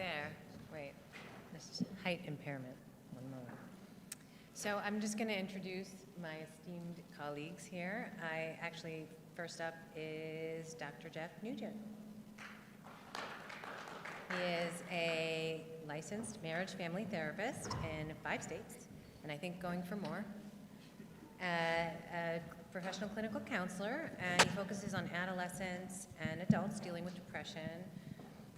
there. Wait, this is height impairment. One moment. So I'm just going to introduce my esteemed colleagues here. First up is Dr. Jeff Nugent. He is a licensed marriage family therapist in 5 states, and I think going for more. A professional clinical counselor, and he focuses on adolescents and adults dealing with depression,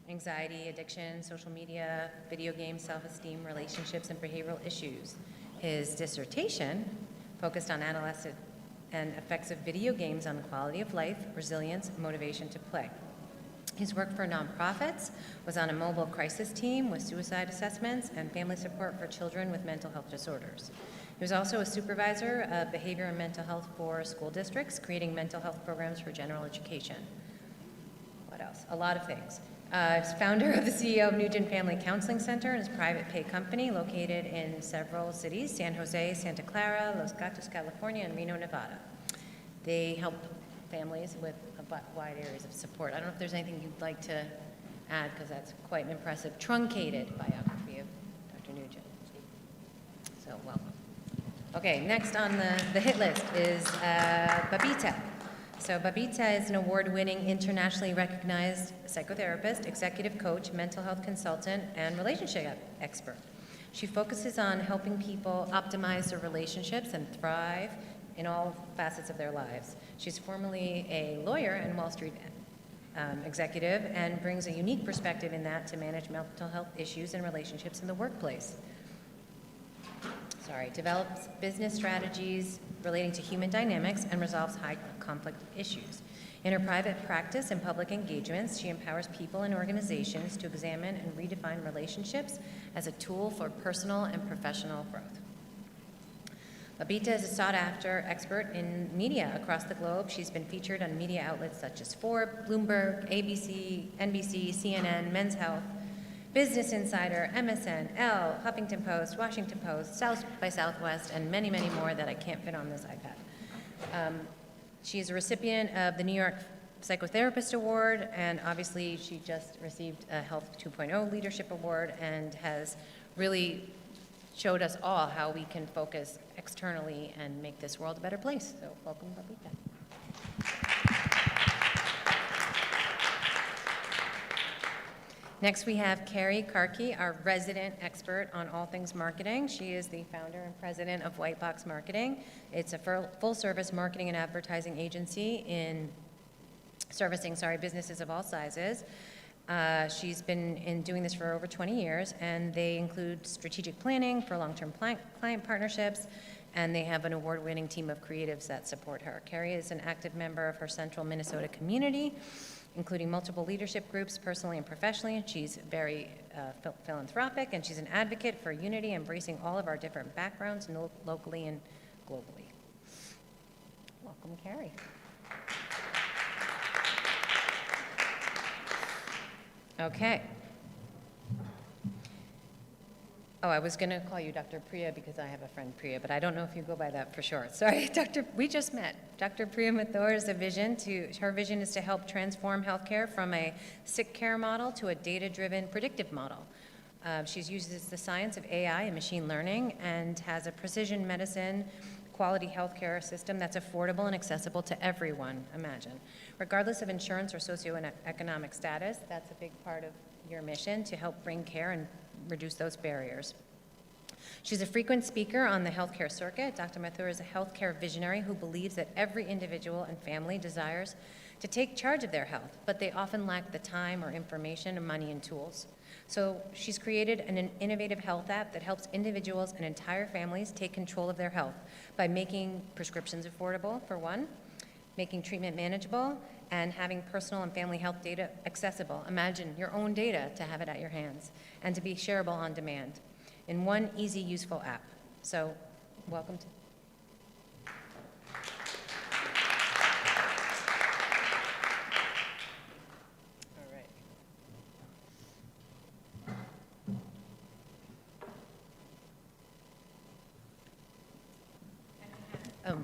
anxiety, addiction, social media, video games, self-esteem, relationships, and behavioral issues. His dissertation focused on adolescent and effects of video games on the quality of life, resilience, motivation to play. His work for nonprofits was on a mobile crisis team with suicide assessments and family support for children with mental health disorders. He was also a supervisor of behavior and mental health for school districts, creating mental health programs for general education. What else? A lot of things. He's founder of the CEO of Nugent Family Counseling Center and his private pay company located in several cities, San Jose, Santa Clara, Los Gatos, California, and Reno, Nevada. They help families with wide areas of support. I don't know if there's anything you'd like to add, because that's quite an impressive, truncated biography of Dr. Nugent. So, welcome. Okay, next on the hit list is Babita. So Babita is an award-winning, internationally recognized psychotherapist, executive coach, mental health consultant, and relationship expert. She focuses on helping people optimize their relationships and thrive in all facets of their lives. She's formerly a lawyer and Wall Street executive and brings a unique perspective in that to manage mental health issues and relationships in the workplace. Develops business strategies relating to human dynamics and resolves high conflict issues. In her private practice and public engagements, she empowers people and organizations to examine and redefine relationships as a tool for personal and professional growth. Babita is a sought-after expert in media across the globe. She's been featured on media outlets such as Forbes, Bloomberg, ABC, NBC, CNN, Men's Health, Business Insider, MSN, Elle, Huffington Post, Washington Post, South by Southwest, and many, many more that I can't fit on this iPad. She is a recipient of the New York Psychotherapist Award, and obviously she just received a Health 2.0 Leadership Award and has really showed us all how we can focus externally and make this world a better place. So welcome, Babita. Next, we have Carrie Carkey, our resident expert on all things marketing. She is the founder and president of White Box Marketing. It's a full-service marketing and advertising agency in servicing businesses of all sizes. She's been doing this for over 20 years, and they include strategic planning for long-term client partnerships, and they have an award-winning team of creatives that support her. Carrie is an active member of her central Minnesota community, including multiple leadership groups, personally and professionally. She's very philanthropic, and she's an advocate for unity, embracing all of our different backgrounds, locally and globally. Welcome, Carrie. Okay. Oh, I was going to call you Dr. Priya because I have a friend Priya, but I don't know if you go by that for short. Sorry, we just met. Dr. Priya Mathur is her vision is to help transform healthcare from a sick care model to a data-driven predictive model. She uses the science of AI and machine learning and has a precision medicine quality healthcare system that's affordable and accessible to everyone, imagine. Regardless of insurance or socioeconomic status, that's a big part of your mission, to help bring care and reduce those barriers. She's a frequent speaker on the healthcare circuit. Dr. Mathur is a healthcare visionary who believes that every individual and family desires to take charge of their health, but they often lack the time or information or money and tools. So she's created an innovative health app that helps individuals and entire families take control of their health by making prescriptions affordable, for one, making treatment manageable, and having personal and family health data accessible. Imagine your own data to have it at your hands and to be shareable on demand in one easy, useful app. So welcome to.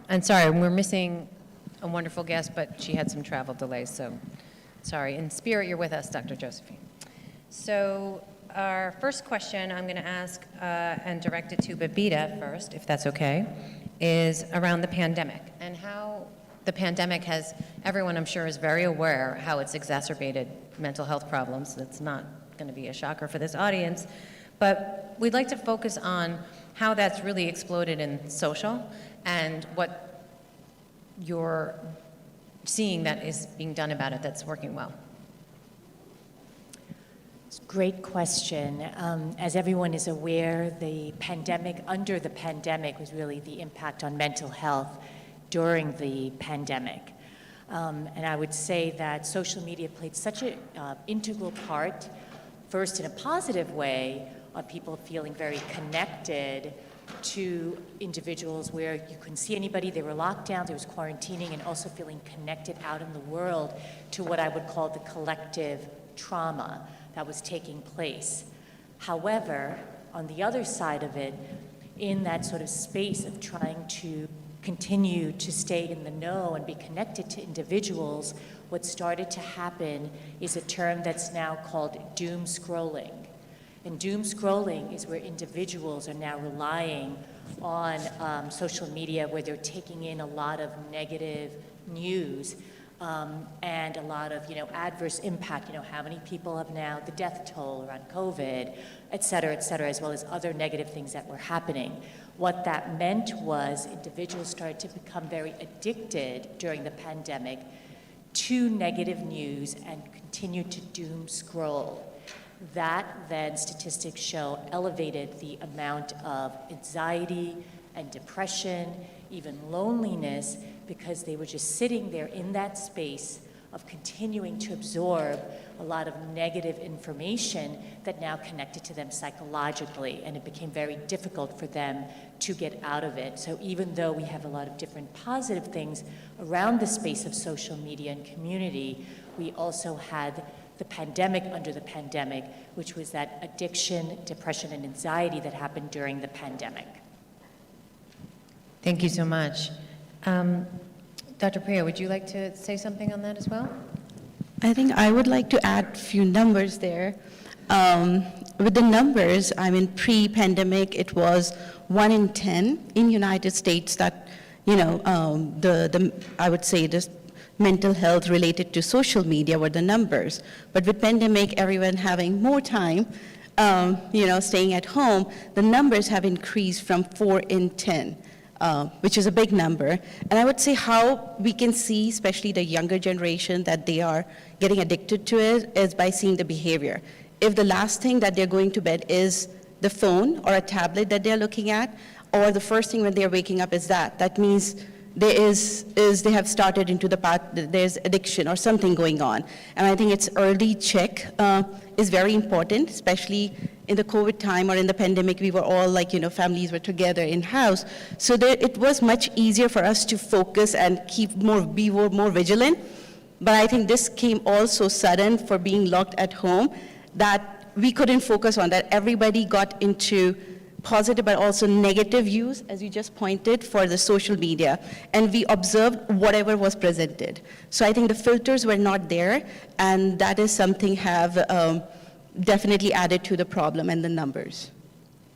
And sorry, we're missing a wonderful guest, but she had some travel delays, so sorry. In spirit, you're with us, Dr. Josephine. So our first question I'm going to ask and direct it to Babita first, if that's okay, is around the pandemic and how the pandemic has, everyone I'm sure is very aware how it's exacerbated mental health problems. That's not going to be a shocker for this audience, but we'd like to focus on how that's really exploded in social and what you're seeing that is being done about it that's working well. Great question. As everyone is aware, under the pandemic was really the impact on mental health during the pandemic. And I would say that social media played such an integral part, first in a positive way, on people feeling very connected to individuals where you couldn't see anybody, there were lockdowns, there was quarantining, and also feeling connected out in the world to what I would call the collective trauma that was taking place. However, on the other side of it, in that sort of space of trying to continue to stay in the know and be connected to individuals, what started to happen is a term that's now called doom scrolling. And doom scrolling is where individuals are now relying on social media, where they're taking in a lot of negative news and a lot of, adverse impact. How many people have now, the death toll around COVID, et cetera, as well as other negative things that were happening. What that meant was individuals started to become very addicted during the pandemic to negative news and continued to doom scroll. That then, statistics show, elevated the amount of anxiety and depression, even loneliness, because they were just sitting there in that space of continuing to absorb a lot of negative information that now connected to them psychologically, and it became very difficult for them to get out of it. So even though we have a lot of different positive things around the space of social media and community, we also had the pandemic under the pandemic, which was that addiction, depression, and anxiety that happened during the pandemic. Thank you so much. Dr. Priya, would you like to say something on that as well? I think I would like to add a few numbers there. With the numbers, pre-pandemic, it was 1 in 10 in United States that, I would say this mental health related to social media were the numbers. But with pandemic, everyone having more time, staying at home, the numbers have increased from 4 in 10. Which is a big number. And I would say how we can see, especially the younger generation, that they are getting addicted to it is by seeing the behavior. If the last thing that they're going to bed is the phone or a tablet that they're looking at, or the first thing when they're waking up is that means they have started into the path, there's addiction or something going on. And I think it's early check is very important, especially in the COVID time or in the pandemic. We were all families were together in house. So it was much easier for us to focus and be more vigilant. But I think this came all so sudden for being locked at home that we couldn't focus on that. Everybody got into positive but also negative use, as you just pointed, for the social media. And we observed whatever was presented. So I think the filters were not there, and that is something have definitely added to the problem and the numbers.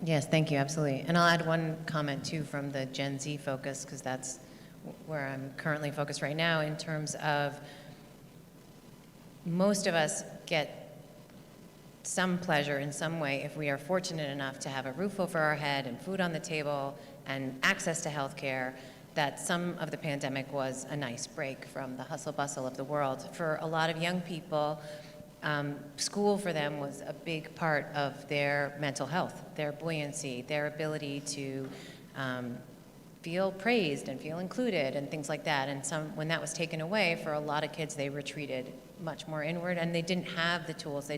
Yes, thank you, absolutely. And I'll add one comment too from the Gen Z focus, because that's where I'm currently focused right now, in terms of most of us get some pleasure in some way if we are fortunate enough to have a roof over our head and food on the table and access to health care, that some of the pandemic was a nice break from the hustle bustle of the world. For a lot of young people, school for them was a big part of their mental health, their buoyancy, their ability to feel praised and feel included and things like that. And when that was taken away, for a lot of kids, they retreated much more inward, and they didn't have the tools.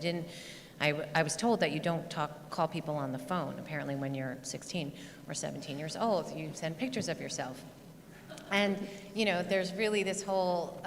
I was told that you don't call people on the phone. Apparently when you're 16 or 17 years old, you send pictures of yourself. And there's really this whole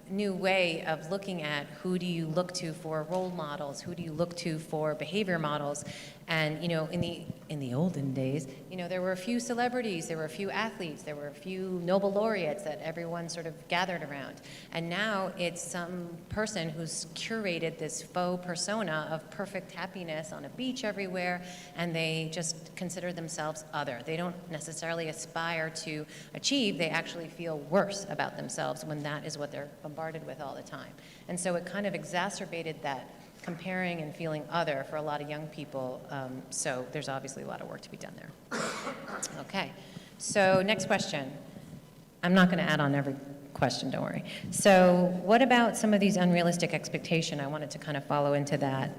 new way of looking at who do you look to for role models, who do you look to for behavior models, And, you know, in the olden days, you know, there were a few celebrities, there were a few athletes, there were a few Nobel laureates that everyone sort of gathered around. And now it's some person who's curated this faux persona of perfect happiness on a beach everywhere, and they just consider themselves other. They don't necessarily aspire to achieve, they actually feel worse about themselves when that is what they're bombarded with all the time. And so it kind of exacerbated that comparing and feeling other for a lot of young people, so there's obviously a lot of work to be done there. Okay, so next question. I'm not going to add on every question, don't worry. So what about some of these unrealistic expectation? I wanted to kind of follow into that.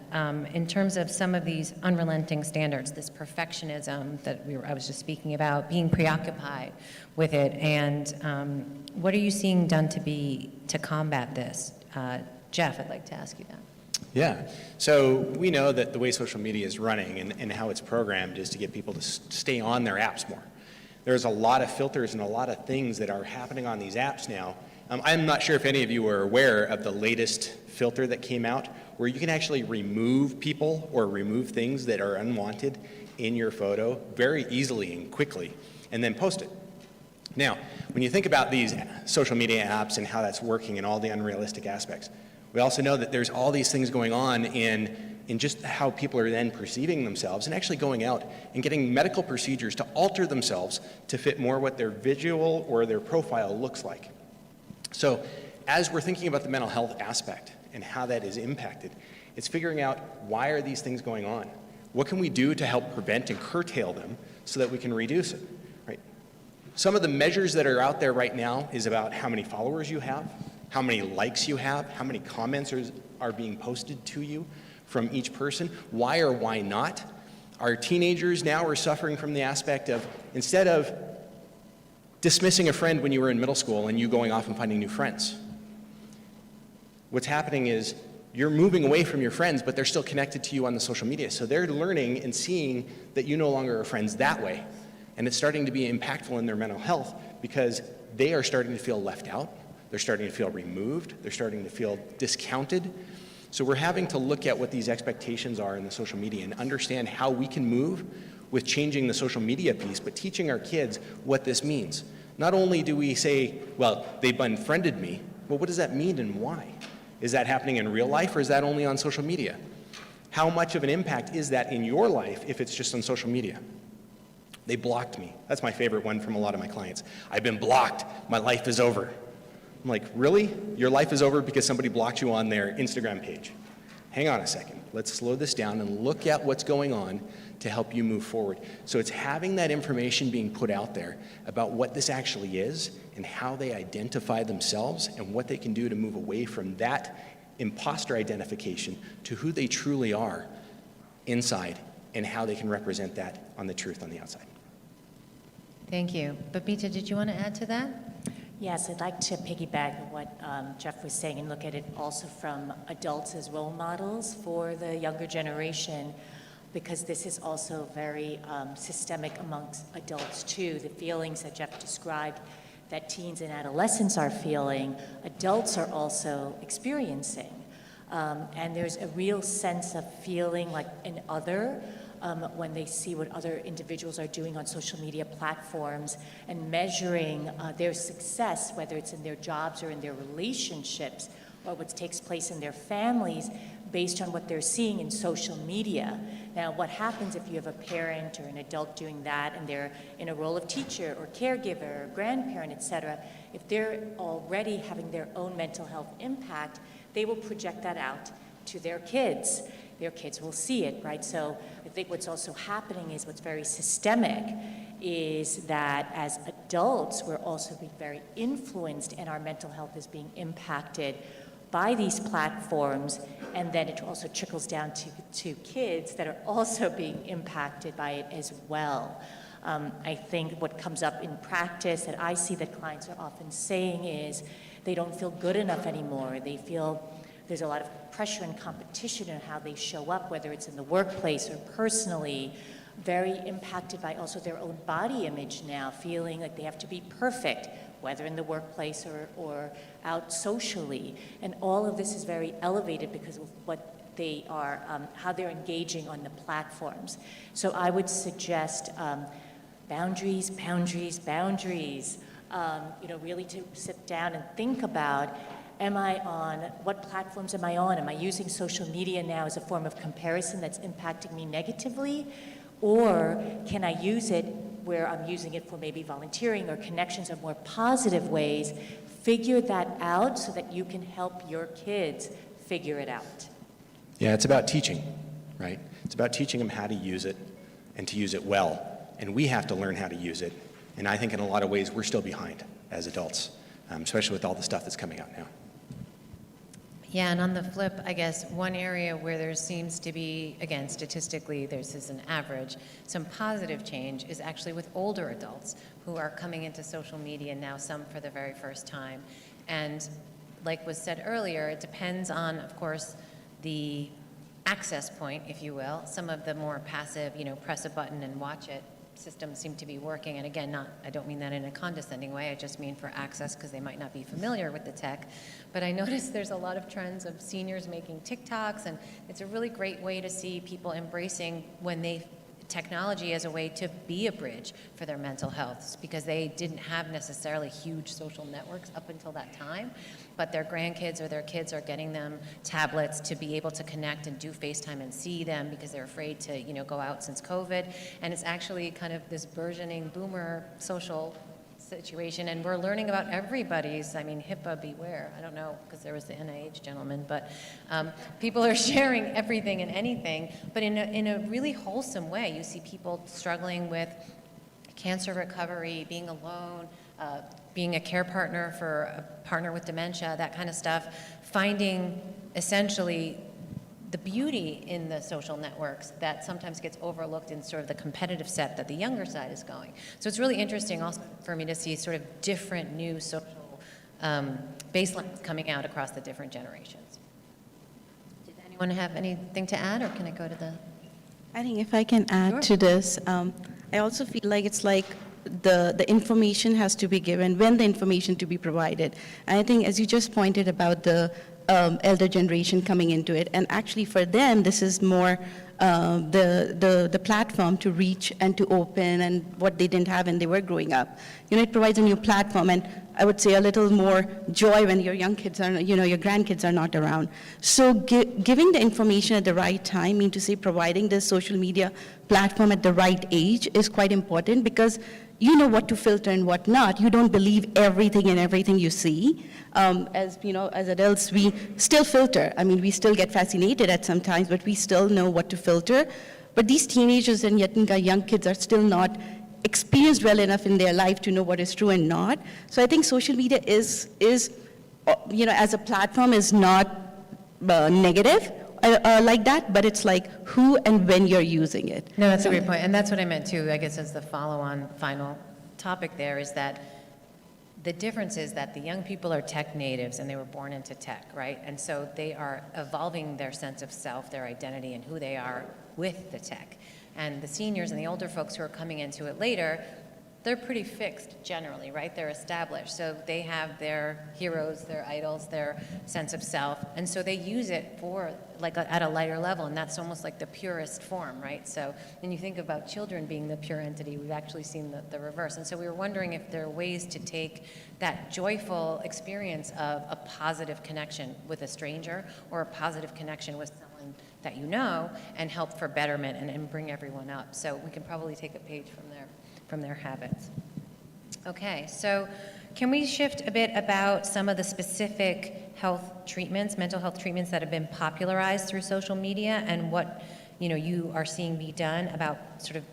In terms of some of these unrelenting standards, this perfectionism that I was just speaking about, being preoccupied with it, and what are you seeing done to combat this? Jeff, I'd like to ask you that. Yeah, so we know that the way social media is running and how it's programmed is to get people to stay on their apps more. There's a lot of filters and a lot of things that are happening on these apps now. I'm not sure if any of you are aware of the latest filter that came out where you can actually remove people or remove things that are unwanted in your photo very easily and quickly and then post it. Now, when you think about these social media apps and how that's working and all the unrealistic aspects, we also know that there's all these things going on in just how people are then perceiving themselves and actually going out and getting medical procedures to alter themselves to fit more what their visual or their profile looks like. So as we're thinking about the mental health aspect and how that is impacted, it's figuring out why are these things going on? What can we do to help prevent and curtail them so that we can reduce it, right? Some of the measures that are out there right now is about how many followers you have, how many likes you have, how many comments are being posted to you from each person, why or why not. Our teenagers now are suffering from the aspect of, instead of dismissing a friend when you were in middle school and you going off and finding new friends, what's happening is you're moving away from your friends, but they're still connected to you on the social media. So they're learning and seeing that you no longer are friends that way. And it's starting to be impactful in their mental health because they are starting to feel left out. They're starting to feel removed. They're starting to feel discounted. So we're having to look at what these expectations are in the social media and understand how we can move with changing the social media piece, but teaching our kids what this means. Not only do we say, well, they've unfriended me, well, what does that mean and why? Is that happening in real life or is that only on social media? How much of an impact is that in your life if it's just on social media? They blocked me. That's my favorite one from a lot of my clients. I've been blocked. My life is over. I'm like, really? Your life is over because somebody blocked you on their Instagram page? Hang on a second. Let's slow this down and look at what's going on to help you move forward. So it's having that information being put out there about what this actually is and how they identify themselves and what they can do to move away from that imposter identification to who they truly are inside and how they can represent that on the truth on the outside. Thank you. Babita, did you want to add to that? Yes, I'd like to piggyback on what Jeff was saying and look at it also from adults as role models for the younger generation, because this is also very systemic amongst adults too. The feelings that Jeff described that teens and adolescents are feeling, adults are also experiencing. And there's a real sense of feeling like an other when they see what other individuals are doing on social media platforms and measuring their success, whether it's in their jobs or in their relationships or what takes place in their families based on what they're seeing in social media. Now, what happens if you have a parent or an adult doing that and they're in a role of teacher or caregiver or grandparent, et cetera, if they're already having their own mental health impact, they will project that out to their kids. Their kids will see it, right? So I think what's also happening is what's very systemic is that as adults, we're also being very influenced and our mental health is being impacted by these platforms, and then it also trickles down to kids that are also being impacted by it as well. I think what comes up in practice that I see that clients are often saying is they don't feel good enough anymore. They feel there's a lot of pressure and competition in how they show up, whether it's in the workplace or personally, very impacted by also their own body image now, feeling like they have to be perfect, whether in the workplace or out socially. And all of this is very elevated because of what they are, how they're engaging on the platforms. So I would suggest boundaries, boundaries, boundaries. Really to sit down and think about, what platforms am I on? Am I using social media now as a form of comparison that's impacting me negatively? Or can I use it where I'm using it for maybe volunteering or connections or more positive ways? Figure that out so that you can help your kids figure it out. Yeah, it's about teaching, right? It's about teaching them how to use it and to use it well. And we have to learn how to use it. And I think in a lot of ways we're still behind as adults, especially with all the stuff that's coming out now. Yeah, and on the flip, I guess one area where there seems to be, again, statistically, this is an average, some positive change is actually with older adults who are coming into social media now, some for the very first time. And like was said earlier, it depends on, of course, the access point, if you will. Some of the more passive, press a button and watch it systems seem to be working. And again, I don't mean that in a condescending way, I just mean for access because they might not be familiar with the tech. But I noticed there's a lot of trends of seniors making TikToks, and it's a really great way to see people embracing technology as a way to be a bridge for their mental health, because they didn't have necessarily huge social networks up until that time, but their grandkids or their kids are getting them tablets to be able to connect and do FaceTime and see them because they're afraid to, go out since COVID. And it's actually kind of this burgeoning boomer social situation, and we're learning about everybody's, HIPAA beware. I don't know, because there was the NIH gentleman, but people are sharing everything and anything, but in a really wholesome way. You see people struggling with cancer recovery, being alone, being a care partner for a partner with dementia, that kind of stuff, finding essentially the beauty in the social networks that sometimes gets overlooked in sort of the competitive set that the younger side is going. So it's really interesting also for me to see sort of different new social baselines coming out across the different generations. Did anyone have anything to add, or can I go to the... I think if I can add Sure. to this, I also feel like it's like the information has to be given when the information to be provided. And I think, as you just pointed about the elder generation coming into it, and actually for them, this is more the platform to reach and to open and what they didn't have when they were growing up. It provides a new platform, and I would say a little more joy when your young kids are, your grandkids are not around. So giving the information at the right time, to say providing this social media platform at the right age is quite important, because you know what to filter and what not. You don't believe everything and everything you see. As adults, we still filter. We still get fascinated at some times, but we still know what to filter. But these teenagers and young kids are still not experienced well enough in their life to know what is true and not. So I think social media is as a platform is not negative like that, but it's like who and when you're using it. No, that's a great point. And that's what I meant too, I guess, as the follow-on final topic there, is that the difference is that the young people are tech natives and they were born into tech, right? And so they are evolving their sense of self, their identity, and who they are with the tech. And the seniors and the older folks who are coming into it later, they're pretty fixed generally, right? They're established. So they have their heroes, their idols, their sense of self. And so they use it for, at a lighter level. And that's almost like the purest form, right? So when you think about children being the pure entity, we've actually seen the reverse. And so we were wondering if there are ways to take that joyful experience of a positive connection with a stranger or a positive connection with someone that you know and help for betterment and bring everyone up. So we can probably take a page from their habits. Okay, so can we shift a bit about some of the specific health treatments, mental health treatments that have been popularized through social media, and what you are seeing be done about sort of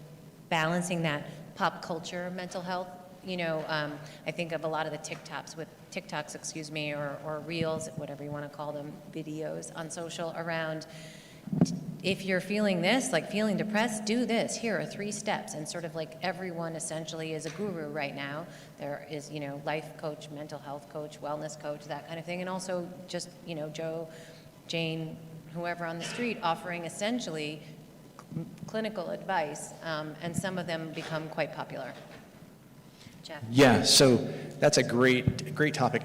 balancing that pop culture mental health? I think of a lot of the TikToks, or Reels, whatever you want to call them, videos on social around, if you're feeling this, like feeling depressed, do this. Here are 3 steps. And sort of like everyone essentially is a guru right now. There is, life coach, mental health coach, wellness coach, that kind of thing. And also just, Joe, Jane, whoever on the street offering essentially clinical advice. And some of them become quite popular. Jeff? Yeah, so that's a great topic.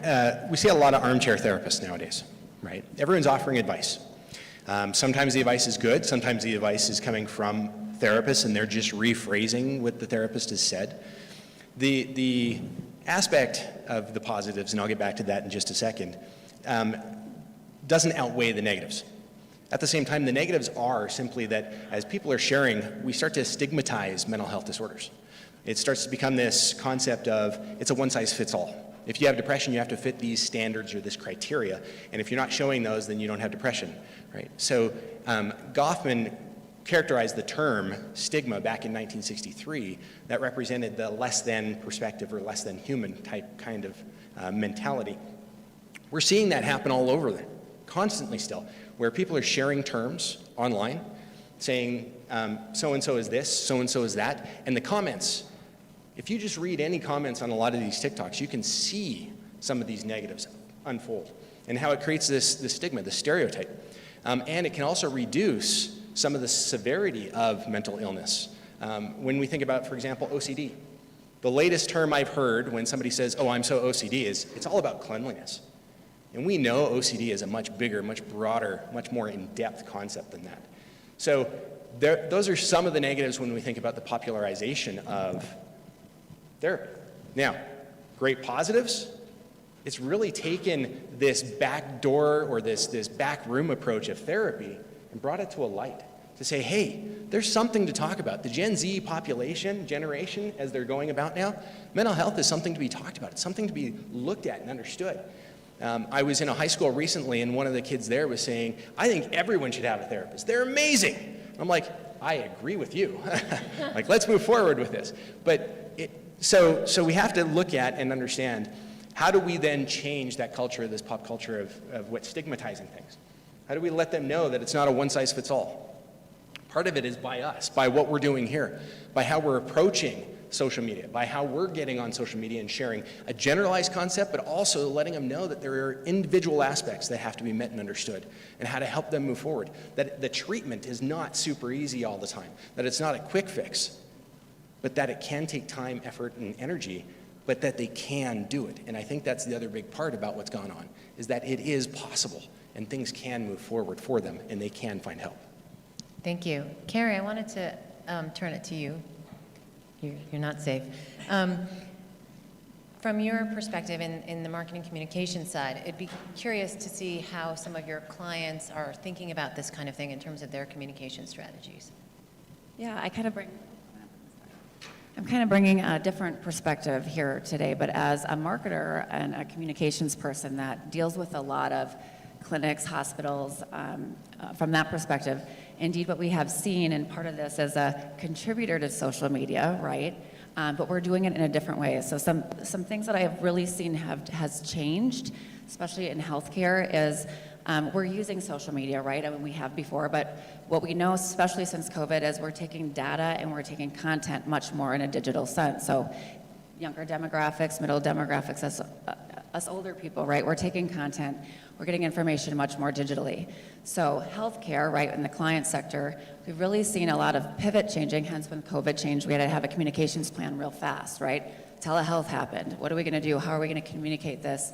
We see a lot of armchair therapists nowadays, right? Everyone's offering advice. Sometimes the advice is good, sometimes the advice is coming from therapists and they're just rephrasing what the therapist has said. The aspect of the positives, and I'll get back to that in just a second, doesn't outweigh the negatives. At the same time, the negatives are simply that as people are sharing, we start to stigmatize mental health disorders. It starts to become this concept of it's a one-size-fits-all. If you have depression, you have to fit these standards or this criteria, and if you're not showing those, then you don't have depression, right? So Goffman characterized the term stigma back in 1963 that represented the less than perspective or less than human type kind of mentality. We're seeing that happen all over there, constantly still, where people are sharing terms online, saying so-and-so is this, so-and-so is that, and the comments, if you just read any comments on a lot of these TikToks, you can see some of these negatives unfold and how it creates this stigma, this stereotype. And it can also reduce some of the severity of mental illness. When we think about, for example, OCD, the latest term I've heard when somebody says, oh, I'm so OCD, is it's all about cleanliness. And we know OCD is a much bigger, much broader, much more in-depth concept than that. So those are some of the negatives when we think about the popularization of therapy. Now, great positives, it's really taken this back door or this back room approach of therapy and brought it to a light to say, hey, there's something to talk about. The Gen Z generation, as they're going about now, mental health is something to be talked about. It's something to be looked at and understood. I was in a high school recently, and one of the kids there was saying, I think everyone should have a therapist. They're amazing. I'm like, I agree with you. Like, let's move forward with this. But so we have to look at and understand, how do we then change that culture, this pop culture of what's stigmatizing things? How do we let them know that it's not a one-size-fits-all? Part of it is by us, by what we're doing here, by how we're approaching social media, by how we're getting on social media and sharing a generalized concept, but also letting them know that there are individual aspects that have to be met and understood, and how to help them move forward. That the treatment is not super easy all the time, that it's not a quick fix, but that it can take time, effort, and energy, but that they can do it. And I think that's the other big part about what's gone on, is that it is possible, and things can move forward for them, and they can find help. Thank you. Carrie, I wanted to turn it to you. You're not safe. From your perspective in the marketing communication side, I'd be curious to see how some of your clients are thinking about this kind of thing in terms of their communication strategies. Yeah, I'm kind of bringing a different perspective here today, but as a marketer and a communications person that deals with a lot of clinics, hospitals, from that perspective, indeed what we have seen, and part of this as a contributor to social media, right? But we're doing it in a different way. So some things that I have really seen has changed, especially in healthcare, is we're using social media, right? I mean, we have before, but what we know, especially since COVID, is we're taking data and we're taking content much more in a digital sense. So younger demographics, middle demographics, us older people, right? We're taking content, we're getting information much more digitally. So healthcare, right, in the client sector, we've really seen a lot of pivot changing, hence when COVID changed, we had to have a communications plan real fast, right? Telehealth happened. What are we gonna do? How are we gonna communicate this?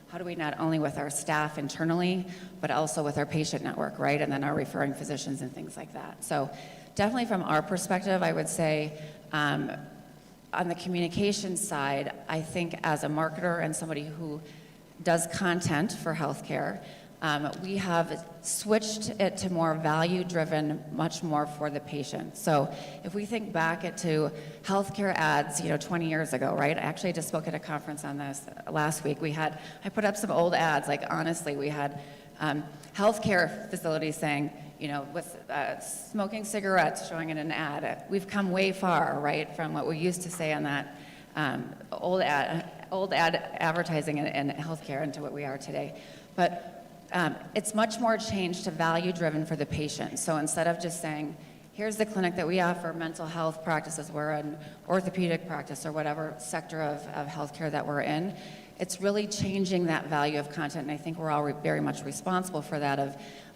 How do we not only with our staff internally, but also with our patient network, right? And then our referring physicians and things like that. So definitely from our perspective, I would say, on the communication side, I think as a marketer and somebody who does content for healthcare, we have switched it to more value-driven, much more for the patient. So if we think back to healthcare ads, 20 years ago, right? I actually just spoke at a conference on this last week. I put up some old ads, like honestly, we had healthcare facilities saying, with smoking cigarettes showing in an ad. We've come way far, right, from what we used to say on that old ad advertising in healthcare into what we are today. But it's much more changed to value-driven for the patient. So instead of just saying, here's the clinic that we offer mental health practices, we're an orthopedic practice or whatever sector of healthcare that we're in, it's really changing that value of content. And I think we're all very much responsible for that,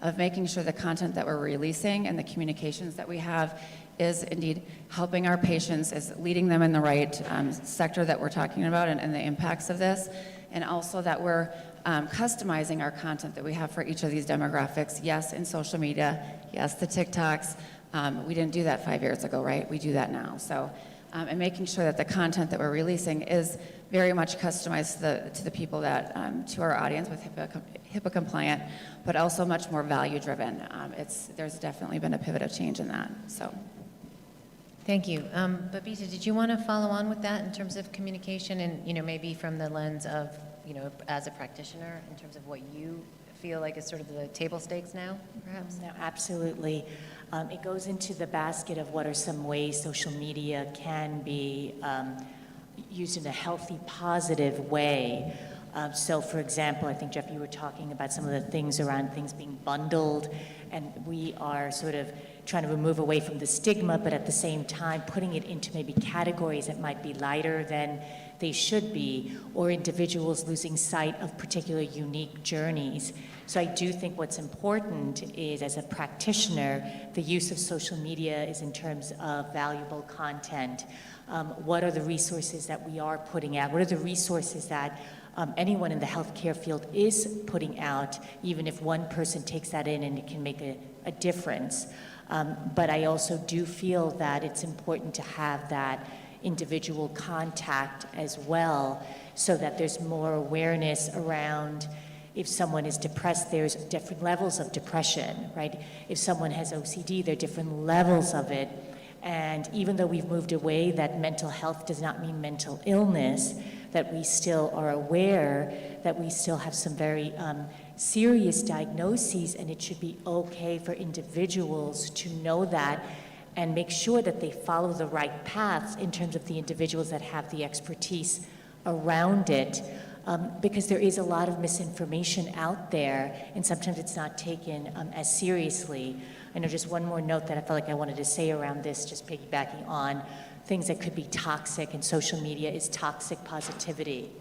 of making sure the content that we're releasing and the communications that we have is indeed helping our patients, is leading them in the right sector that we're talking about and the impacts of this. And also that we're customizing our content that we have for each of these demographics, yes, in social media, yes, the TikToks. We didn't do that 5 years ago, right? We do that now. So, and making sure that the content that we're releasing is very much customized to the people that, to our audience with HIPAA compliant, but also much more value driven. There's definitely been a pivot of change in that, so. Thank you. Babita, did you want to follow on with that in terms of communication and, maybe from the lens of, as a practitioner, in terms of what you feel like is sort of the table stakes now, perhaps? No, absolutely. It goes into the basket of what are some ways social media can be used in a healthy, positive way. So, for example, I think, Jeff, you were talking about some of the things around things being bundled, and we are sort of trying to move away from the stigma, but at the same time putting it into maybe categories that might be lighter than they should be, or individuals losing sight of particular unique journeys. So I do think what's important is, as a practitioner, the use of social media is in terms of valuable content. What are the resources that we are putting out? What are the resources that anyone in the healthcare field is putting out, even if one person takes that in and it can make a difference? But I also do feel that it's important to have that individual contact as well, so that there's more awareness around, if someone is depressed, there's different levels of depression, right? If someone has OCD, there are different levels of it. And even though we've moved away that mental health does not mean mental illness, that we still are aware that we still have some very serious diagnoses, and it should be okay for individuals to know that and make sure that they follow the right paths in terms of the individuals that have the expertise around it, because there is a lot of misinformation out there, and sometimes it's not taken as seriously. I know just one more note that I felt like I wanted to say around this, just piggybacking on things that could be toxic, and social media is toxic positivity.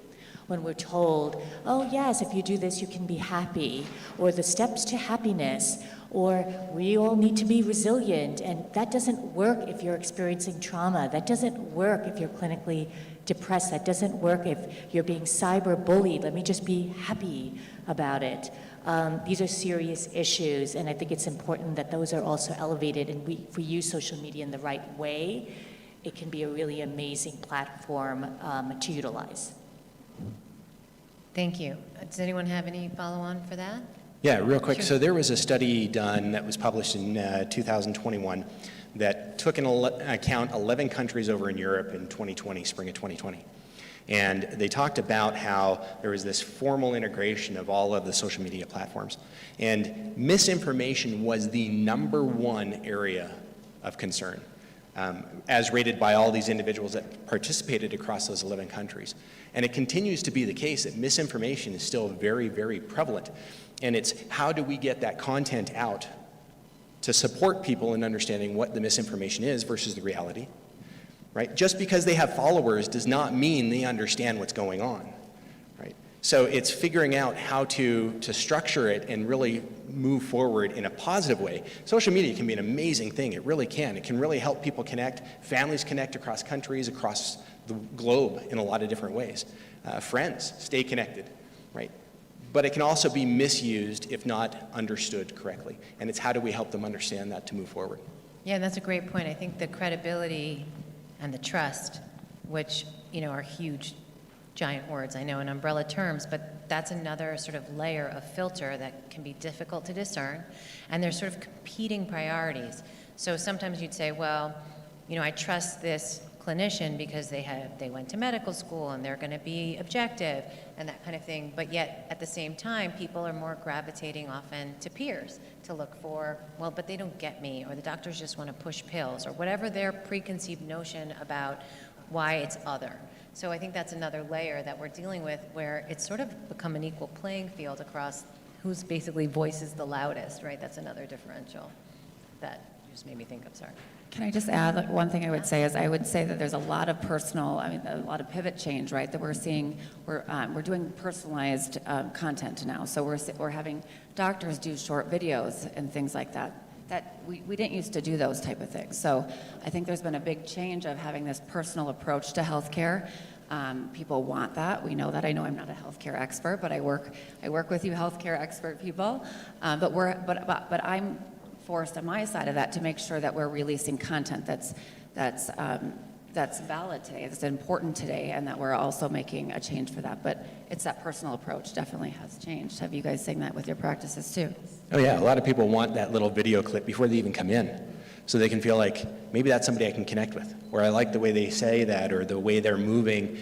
When we're told, oh yes, if you do this, you can be happy, or the steps to happiness, or we all need to be resilient, and that doesn't work if you're experiencing trauma. That doesn't work if you're clinically depressed. That doesn't work if you're being cyber-bullied. Let me just be happy about it. These are serious issues, and I think it's important that those are also elevated, and if we use social media in the right way, it can be a really amazing platform to utilize. Thank you. Does anyone have any follow-on for that? Yeah, real quick. Sure. So there was a study done that was published in 2021 that took into account 11 countries over in Europe in 2020, spring of 2020. And they talked about how there was this formal integration of all of the social media platforms. And misinformation was the #1 area of concern, as rated by all these individuals that participated across those 11 countries. And it continues to be the case that misinformation is still very, very prevalent. And it's how do we get that content out to support people in understanding what the misinformation is versus the reality, right? Just because they have followers does not mean they understand what's going on, right? So it's figuring out how to structure it and really move forward in a positive way. Social media can be an amazing thing. It really can. It can really help people connect, families connect across countries, across the globe in a lot of different ways. Friends stay connected, right? But it can also be misused if not understood correctly. And it's how do we help them understand that to move forward? Yeah, that's a great point. I think the credibility and the trust, which, are huge, giant words, I know, in umbrella terms, but that's another sort of layer of filter that can be difficult to discern. And there's sort of competing priorities. So sometimes you'd say, well, I trust this clinician because they went to medical school and they're going to be objective and that kind of thing. But yet, at the same time, people are more gravitating often to peers to look for, well, but they don't get me, or the doctors just want to push pills, or whatever their preconceived notion about why it's other. So I think that's another layer that we're dealing with, where it's sort of become an equal playing field across whose basically voice is the loudest, right? That's another differential that just made me think of, sorry. Can I just add, like, one thing I would say is I would say that there's a lot of a lot of pivot change, right, that we're seeing. We're doing personalized content now. So we're having doctors do short videos and things like that. That we didn't used to do those type of things. So I think there's been a big change of having this personal approach to healthcare. People want that. We know that. I know I'm not a healthcare expert, but I work with you healthcare expert people. But I'm forced on my side of that to make sure that we're releasing content that's valid today, that's important today, and that we're also making a change for that. But it's that personal approach definitely has changed. Have you guys seen that with your practices too? Oh yeah, a lot of people want that little video clip before they even come in, so they can feel like maybe that's somebody I can connect with, or I like the way they say that, or the way they're moving,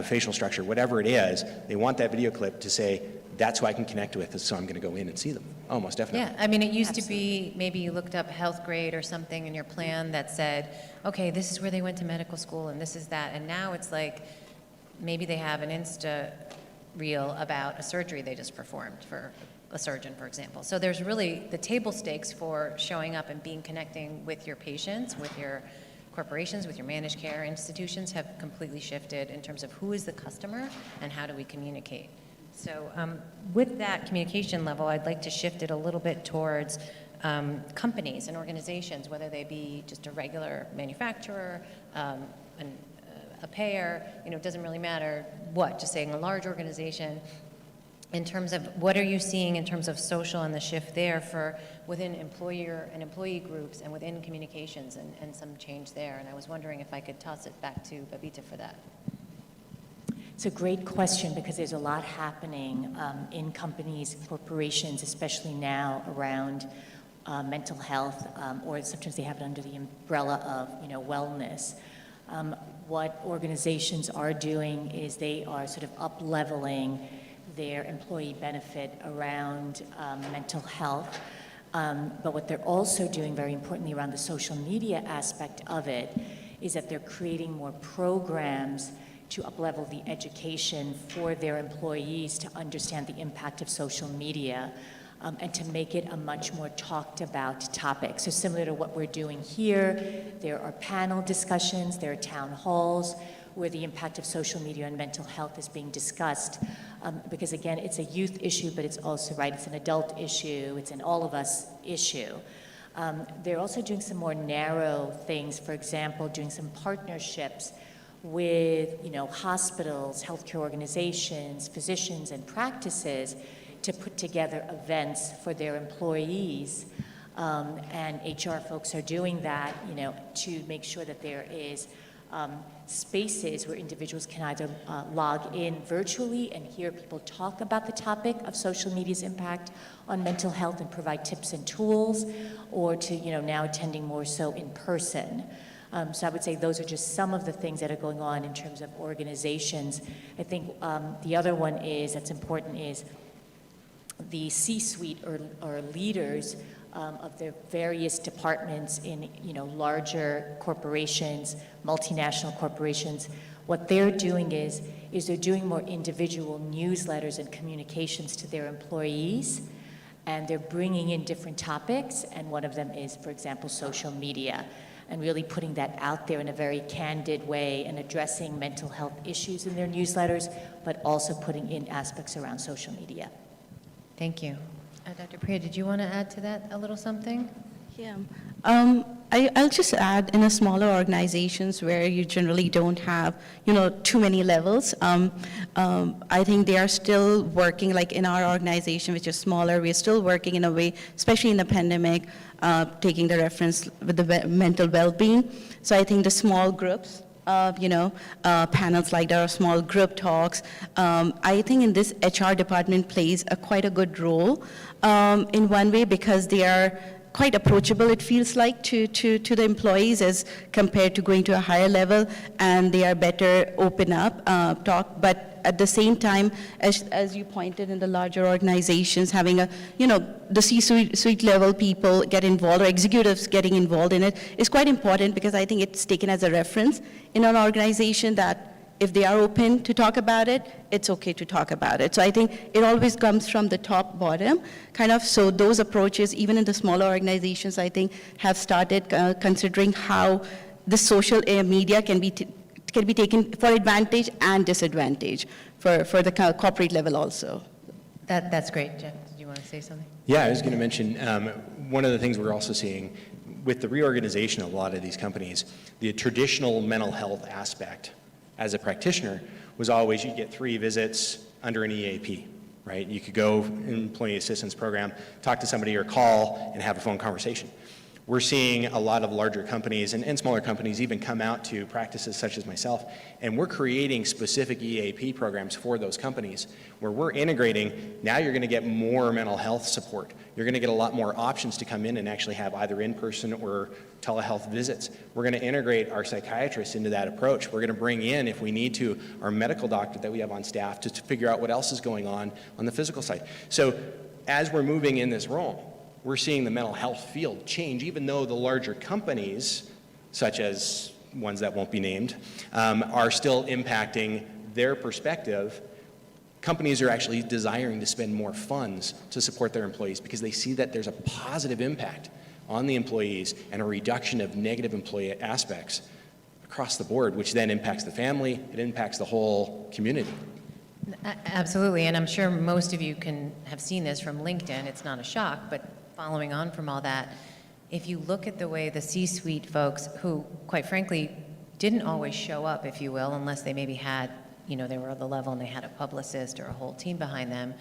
facial structure, whatever it is. They want that video clip to say, that's who I can connect with, so I'm going to go in and see them. Oh, most definitely. Yeah, I mean, it used to be, maybe you looked up health grade or something in your plan that said, okay, this is where they went to medical school and this is that, and now it's like, maybe they have an Insta reel about a surgery they just performed for a surgeon, for example. So there's really the table stakes for showing up and connecting with your patients, with your corporations, with your managed care institutions have completely shifted in terms of who is the customer and how do we communicate. So with that communication level, I'd like to shift it a little bit towards companies and organizations, whether they be just a regular manufacturer, a payer, it doesn't really matter what, just saying a large organization. In terms of what are you seeing in terms of social and the shift there for within employer and employee groups and within communications and some change there. And I was wondering if I could toss it back to Babita for that. It's a great question because there's a lot happening in companies, corporations, especially now around mental health, or sometimes they have it under the umbrella of wellness. What organizations are doing is they are sort of up-leveling their employee benefit around mental health. But what they're also doing, very importantly, around the social media aspect of it, is that they're creating more programs to up-level the education for their employees to understand the impact of social media and to make it a much more talked about topic. So similar to what we're doing here, there are panel discussions, there are town halls where the impact of social media on mental health is being discussed. Because again, it's a youth issue, but it's also, right, it's an adult issue, it's an all of us issue. They're also doing some more narrow things, for example, doing some partnerships with hospitals, healthcare organizations, physicians, and practices to put together events for their employees. And HR folks are doing that, to make sure that there is spaces where individuals can either log in virtually and hear people talk about the topic of social media's impact on mental health and provide tips and tools, or to, now attending more so in person. So I would say those are just some of the things that are going on in terms of organizations. I think the other one that's important is the C-suite or leaders of the various departments in larger corporations, multinational corporations. What they're doing is they're doing more individual newsletters and communications to their employees, and they're bringing in different topics, and one of them is, for example, social media, and really putting that out there in a very candid way and addressing mental health issues in their newsletters, but also putting in aspects around social media. Thank you. Dr. Priya, did you want to add to that a little something? Yeah. I'll just add, in a smaller organizations where you generally don't have, too many levels, I think they are still working, like in our organization, which is smaller, we're still working in a way, especially in the pandemic, taking the reference with the mental well-being. So I think the small groups, panels like that, or small group talks. I think in this HR department plays quite a good role in one way, because they are quite approachable, it feels like, to the employees as compared to going to a higher level, and they are better open up, talk. But at the same time, as you pointed, in the larger organizations, having the C-suite level people get involved, or executives getting involved in it, is quite important, because I think it's taken as a reference in an organization that if they are open to talk about it, it's okay to talk about it. So I think it always comes from the top bottom, kind of. So those approaches, even in the smaller organizations, I think have started considering how the social media can be taken for advantage and disadvantage for the corporate level also. That's great. Jeff, did you want to say something? Yeah, I was going to mention one of the things we're also seeing with the reorganization of a lot of these companies, the traditional mental health aspect as a practitioner was always you'd get 3 visits under an EAP, right? You could go in employee assistance program, talk to somebody or call and have a phone conversation. We're seeing a lot of larger companies and smaller companies even come out to practices such as myself, and we're creating specific EAP programs for those companies where we're integrating, now you're going to get more mental health support. You're going to get a lot more options to come in and actually have either in-person or telehealth visits. We're going to integrate our psychiatrists into that approach. We're going to bring in, if we need to, our medical doctor that we have on staff to figure out what else is going on the physical side. So as we're moving in this role, we're seeing the mental health field change, even though the larger companies, such as ones that won't be named, are still impacting their perspective. Companies are actually desiring to spend more funds to support their employees because they see that there's a positive impact on the employees and a reduction of negative employee aspects across the board, which then impacts the family, it impacts the whole community. Absolutely, and I'm sure most of you have seen this from LinkedIn. It's not a shock, but following on from all that, if you look at the way the C-suite folks, who quite frankly didn't always show up, if you will, unless they maybe had, they were at the level and they had a publicist or a whole team behind them,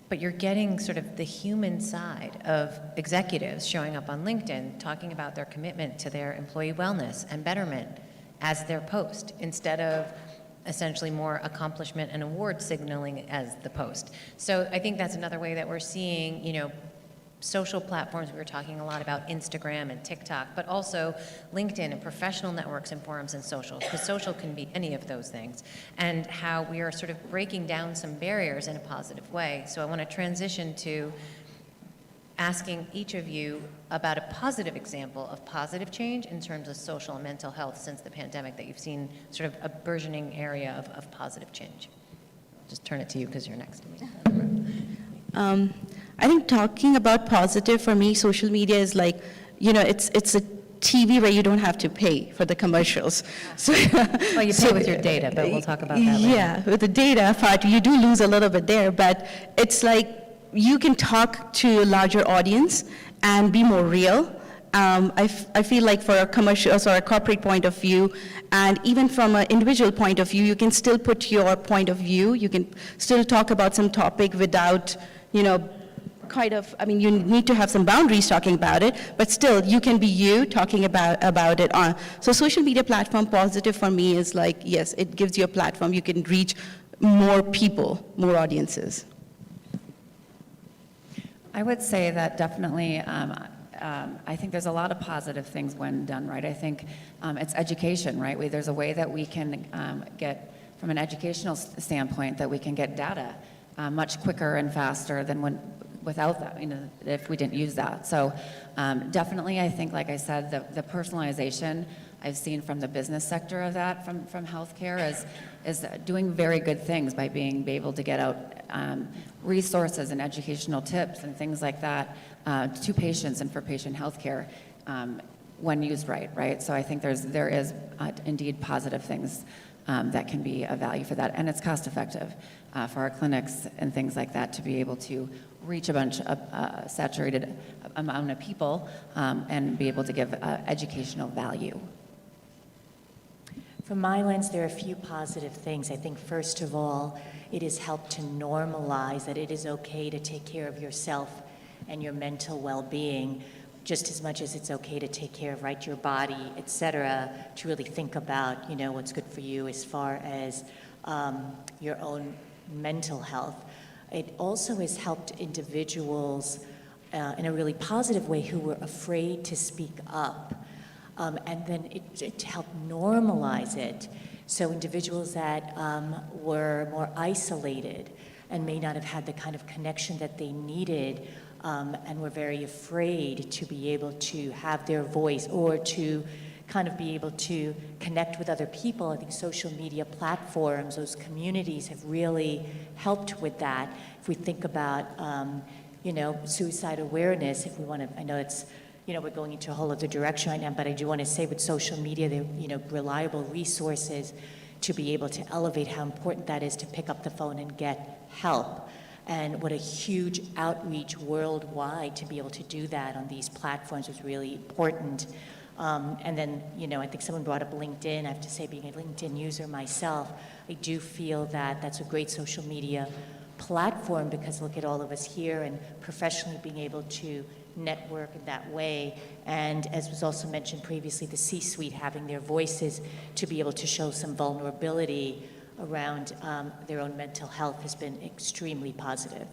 but you're getting sort of the human side of executives showing up on LinkedIn talking about their commitment to their employee wellness and betterment as their post, instead of essentially more accomplishment and award signaling as the post. So I think that's another way that we're seeing, social platforms. We were talking a lot about Instagram and TikTok, but also LinkedIn and professional networks and forums and social, because social can be any of those things, and how we are sort of breaking down some barriers in a positive way. So I want to transition to asking each of you about a positive example of positive change in terms of social and mental health since the pandemic that you've seen sort of a burgeoning area of positive change. Just turn it to you because you're next to me. I think talking about positive for me, social media is like, it's a TV where you don't have to pay for the commercials. So, Well, you pay with your data, but we'll talk about that later. Yeah, with the data part, you do lose a little bit there, but it's like you can talk to a larger audience and be more real. I feel like for a commercial or a corporate point of view, and even from an individual point of view, you can still put your point of view. You can still talk about some topic without, you need to have some boundaries talking about it, but still, you can be you talking about it. So social media platform positive for me is like, yes, it gives you a platform. You can reach more people, more audiences. I would say that definitely, I think there's a lot of positive things when done right. I think it's education, right? There's a way that we can get, from an educational standpoint, that we can get data much quicker and faster than without that, if we didn't use that. So definitely, I think, like I said, the personalization I've seen from the business sector of that, from healthcare, is doing very good things by being able to get out resources and educational tips and things like that to patients and for patient healthcare when used right? So I think there is indeed positive things that can be of value for that, and it's cost effective for our clinics and things like that to be able to reach a bunch of saturated amount of people and be able to give educational value. From my lens, there are a few positive things. I think, first of all, it has helped to normalize that it is okay to take care of yourself and your mental well-being just as much as it's okay to take care of, your body, et cetera, to really think about, what's good for you as far as your own mental health. It also has helped individuals in a really positive way who were afraid to speak up. And then it helped normalize it. So individuals that were more isolated and may not have had the kind of connection that they needed and were very afraid to be able to have their voice or to kind of be able to connect with other people. I think social media platforms, those communities have really helped with that. If we think about, suicide awareness, if we want to, I know it's, we're going into a whole other direction right now, but I do want to say with social media, they're, reliable resources to be able to elevate how important that is to pick up the phone and get help. And what a huge outreach worldwide to be able to do that on these platforms was really important. And then, I think someone brought up LinkedIn. I have to say, being a LinkedIn user myself, I do feel that that's a great social media platform, because look at all of us here and professionally being able to network in that way. And as was also mentioned previously, the C-suite having their voices to be able to show some vulnerability around their own mental health has been extremely positive.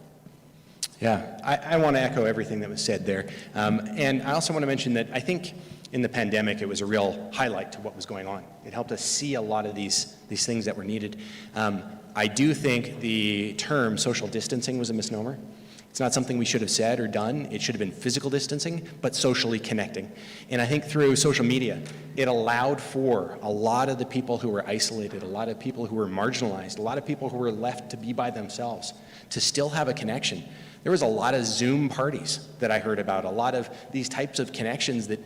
Yeah, I want to echo everything that was said there. And I also want to mention that I think in the pandemic, it was a real highlight to what was going on. It helped us see a lot of these things that were needed. I do think the term social distancing was a misnomer. It's not something we should have said or done. It should have been physical distancing, but socially connecting. And I think through social media, it allowed for a lot of the people who were isolated, a lot of people who were marginalized, a lot of people who were left to be by themselves, to still have a connection. There was a lot of Zoom parties that I heard about, a lot of these types of connections that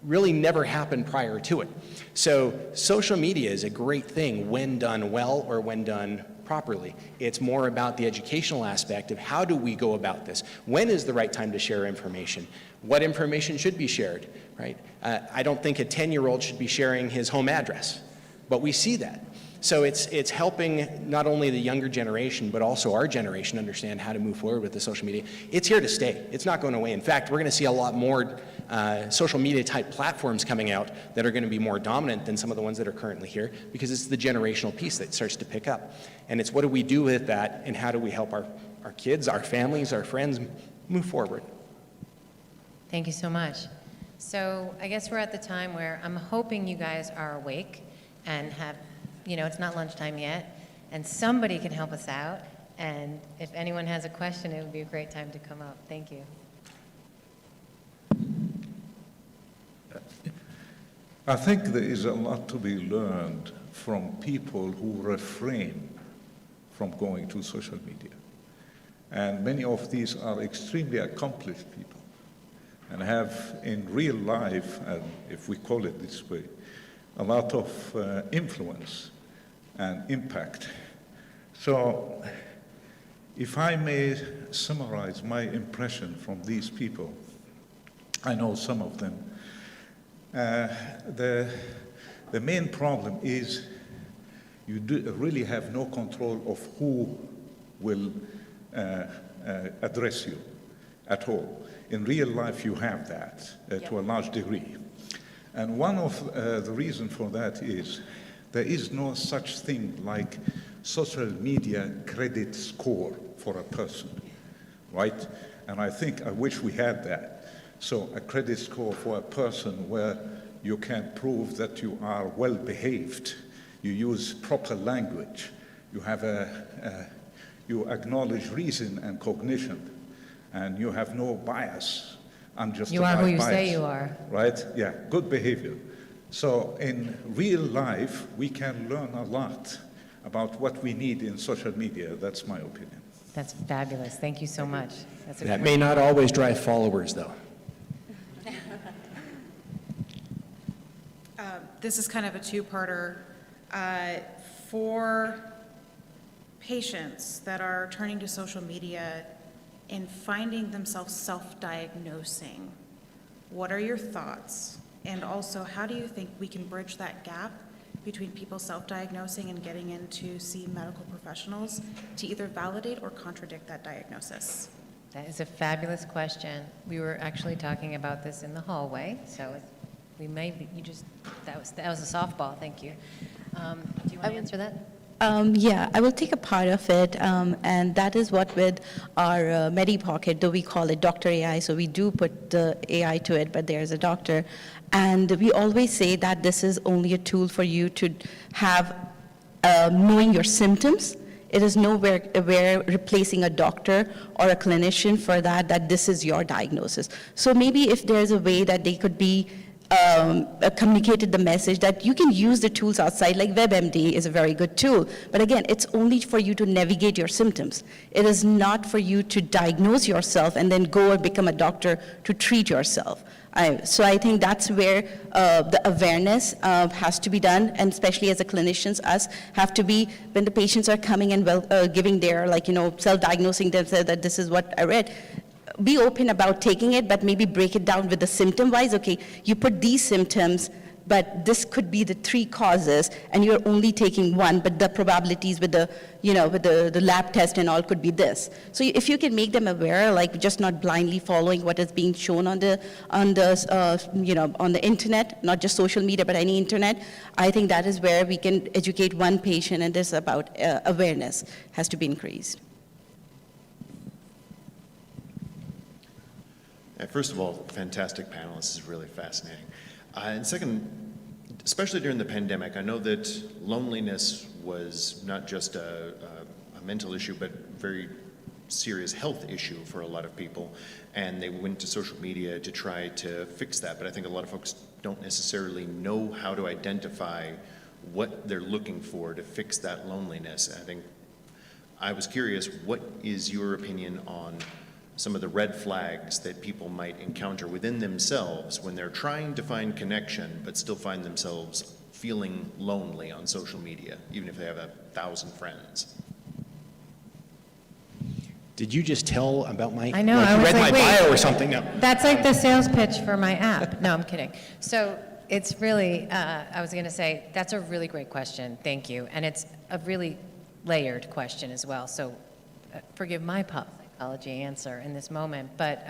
really never happened prior to it. So social media is a great thing when done well or when done properly. It's more about the educational aspect of how do we go about this? When is the right time to share information? What information should be shared, right? I don't think a 10-year-old should be sharing his home address, but we see that. So it's helping not only the younger generation, but also our generation understand how to move forward with the social media. It's here to stay. It's not going away. In fact, we're going to see a lot more social media type platforms coming out that are going to be more dominant than some of the ones that are currently here, because it's the generational piece that starts to pick up. And it's what do we do with that, and how do we help our kids, our families, our friends move forward. Thank you so much. So I guess we're at the time where I'm hoping you guys are awake and have, it's not lunchtime yet, and somebody can help us out. And if anyone has a question, it would be a great time to come up. Thank you. I think there is a lot to be learned from people who refrain from going to social media. And many of these are extremely accomplished people and have in real life, and if we call it this way, a lot of influence and impact. So if I may summarize my impression from these people, I know some of them, the main problem is you really have no control of who will address you at all. In real life, you have that to a large degree. And one of the reasons for that is there is no such thing like social media credit score for a person, right? And I wish we had that. So a credit score for a person where you can prove that you are well behaved, you use proper language, you have you acknowledge reason and cognition, and you have no bias, unjustified bias. You are who you say you are. Right? Yeah, good behavior. So in real life, we can learn a lot about what we need in social media. That's my opinion. That's fabulous. Thank you so much. That may not always drive followers, though. This is kind of a two-parter. For patients that are turning to social media and finding themselves self-diagnosing, what are your thoughts? And also, how do you think we can bridge that gap between people self-diagnosing and getting in to see medical professionals to either validate or contradict that diagnosis? That is a fabulous question. We were actually talking about this in the hallway, so we may be, that was a softball, thank you. Do you want to answer that? Yeah, I will take a part of it, and that is what with our MediPocket, though we call it Dr. AI, so we do put the AI to it, but there's a doctor. And we always say that this is only a tool for you to have knowing your symptoms. It is nowhere where replacing a doctor or a clinician for that this is your diagnosis. So maybe if there's a way that they could be communicated the message that you can use the tools outside, like WebMD is a very good tool. But again, it's only for you to navigate your symptoms. It is not for you to diagnose yourself and then go and become a doctor to treat yourself. So I think that's where the awareness has to be done, and especially as a clinicians, us have to be, when the patients are coming and giving their, self-diagnosing themselves that this is what I read, be open about taking it, but maybe break it down with the symptom-wise. Okay, you put these symptoms, but this could be the 3 causes, and you're only taking one, but the probabilities with the, with the lab test and all could be this. So if you can make them aware, like just not blindly following what is being shown on the internet, not just social media, but any internet, I think that is where we can educate one patient, and this about awareness has to be increased. First of all, fantastic panel. This is really fascinating. And second, especially during the pandemic, I know that loneliness was not just a mental issue, but very serious health issue for a lot of people. And they went to social media to try to fix that. But I think a lot of folks don't necessarily know how to identify what they're looking for to fix that loneliness. And I think I was curious, what is your opinion on some of the red flags that people might encounter within themselves when they're trying to find connection but still find themselves feeling lonely on social media, even if they have 1,000 friends? Did you just tell about my, I know, like I you was read like, my wait. bio or something? No. That's like the sales pitch for my app. No, I'm kidding. So it's really, I was going to say, that's a really great question. Thank you. And it's a really layered question as well. So forgive my psychology answer in this moment. But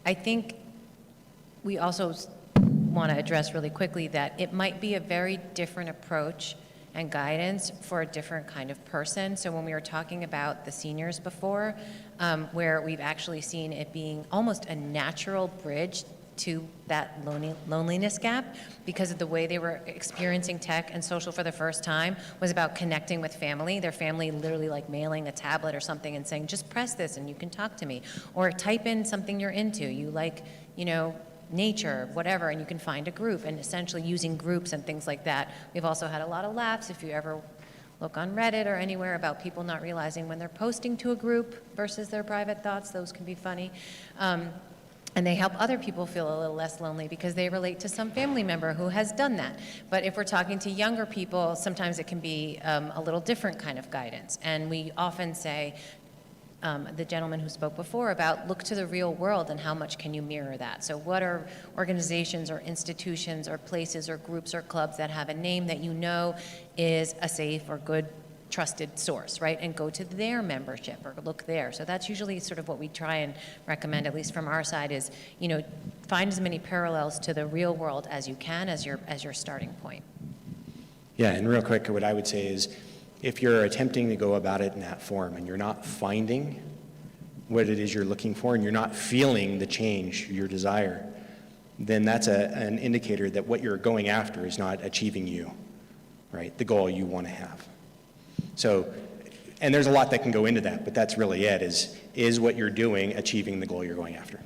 I think we also want to address really quickly that it might be a very different approach and guidance for a different kind of person. So when we were talking about the seniors before, where we've actually seen it being almost a natural bridge to that loneliness gap because of the way they were experiencing tech and social for the first time was about connecting with family. Their family literally like mailing a tablet or something and saying, just press this and you can talk to me. Or type in something you're into. You like, nature, whatever, and you can find a group, and essentially using groups and things like that. We've also had a lot of laughs, if you ever look on Reddit or anywhere, about people not realizing when they're posting to a group versus their private thoughts. Those can be funny. And they help other people feel a little less lonely because they relate to some family member who has done that. But if we're talking to younger people, sometimes it can be a little different kind of guidance. And we often say, the gentleman who spoke before about look to the real world and how much can you mirror that. So what are organizations or institutions or places or groups or clubs that have a name that you know is a safe or good trusted source, right? And go to their membership or look there. So that's usually sort of what we try and recommend, at least from our side, is, find as many parallels to the real world as you can as your starting point. Yeah, and real quick, what I would say is, if you're attempting to go about it in that form and you're not finding what it is you're looking for and you're not feeling the change, your desire, then that's an indicator that what you're going after is not achieving you, right? The goal you want to have. So, and there's a lot that can go into that, but that's really it, is what you're doing achieving the goal you're going after?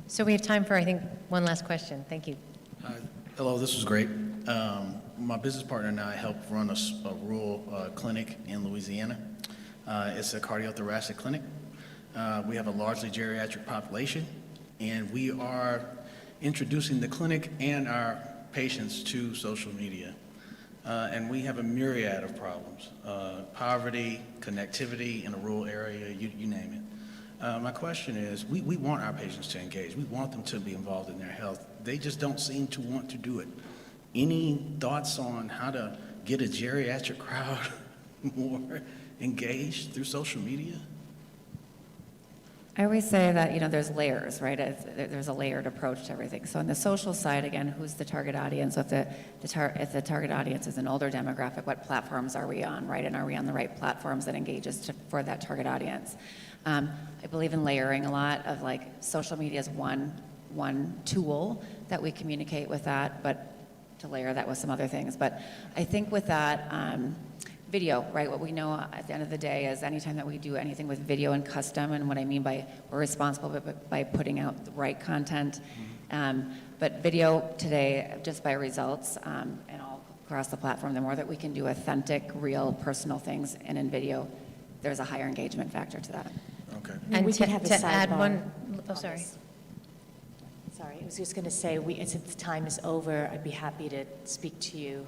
So we have time for, I think, one last question. Thank you. Hello, this was great. My business partner and I help run a rural clinic in Louisiana. It's a cardiothoracic clinic. We have a largely geriatric population, and we are introducing the clinic and our patients to social media. And we have a myriad of problems, poverty, connectivity in a rural area, you name it. My question is, we want our patients to engage. We want them to be involved in their health. They just don't seem to want to do it. Any thoughts on how to get a geriatric crowd more engaged through social media? I always say that, there's layers, right? There's a layered approach to everything. So on the social side, again, who's the target audience? If the target audience is an older demographic, what platforms are we on, right? And are we on the right platforms that engages for that target audience? I believe in layering a lot of, social media is one tool that we communicate with that, but to layer that with some other things. But I think with that, video, right? What we know at the end of the day is anytime that we do anything with video and custom, and what I mean by we're responsible by putting out the right content. But video today, just by results and all across the platform, the more that we can do authentic, real, personal things, and in video, there's a higher engagement factor to that. Okay. And we to could have a add sidebar one, oh, on sorry. this. Sorry, I was just going to say, since time is over, I'd be happy to speak to you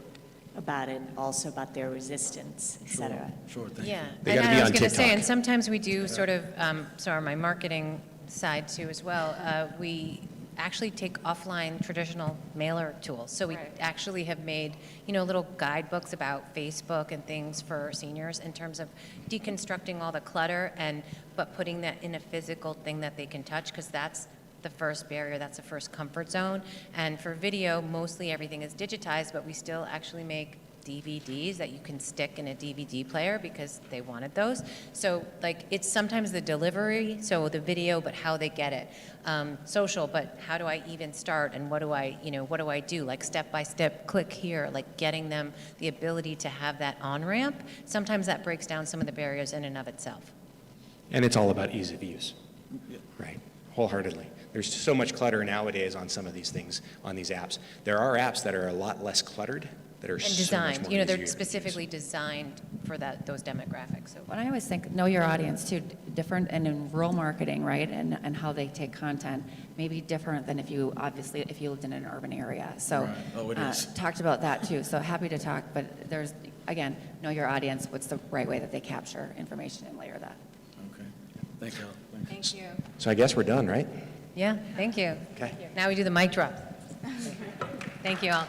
about it, also about their resistance, et cetera. Sure, thank you. Yeah, They and gotta I be was on going to say, TikTok. and sometimes we do sort of, sorry, my marketing side too as well, we actually take offline traditional mailer tools. So we actually have made, little guidebooks about Facebook and things for seniors in terms of deconstructing all the clutter but putting that in a physical thing that they can touch, because that's the first barrier, that's the first comfort zone. And for video, mostly everything is digitized, but we still actually make DVDs that you can stick in a DVD player because they wanted those. So it's sometimes the delivery, so the video, but how they get it. Social, but how do I even start, and what do I do? Like step by step, click here, like getting them the ability to have that on-ramp. Sometimes that breaks down some of the barriers in and of itself. And it's all about ease of use, right? Wholeheartedly. There's so much clutter nowadays on some of these things, on these apps. There are apps that are a lot less cluttered, that are And so much designed, more easier to they're use. specifically designed for those demographics. So But I always think, know your audience too, different, and in rural marketing, right, and how they take content, may be different than if you lived in an urban area. So, Right. Oh, it is. talked about that too, so happy to talk, but there's, again, know your audience, what's the right way that they capture information and layer that. Okay. Thank you. Thank you. So I guess we're done, right? Yeah, thank you. Okay. Now we do the mic drop. Thank you all.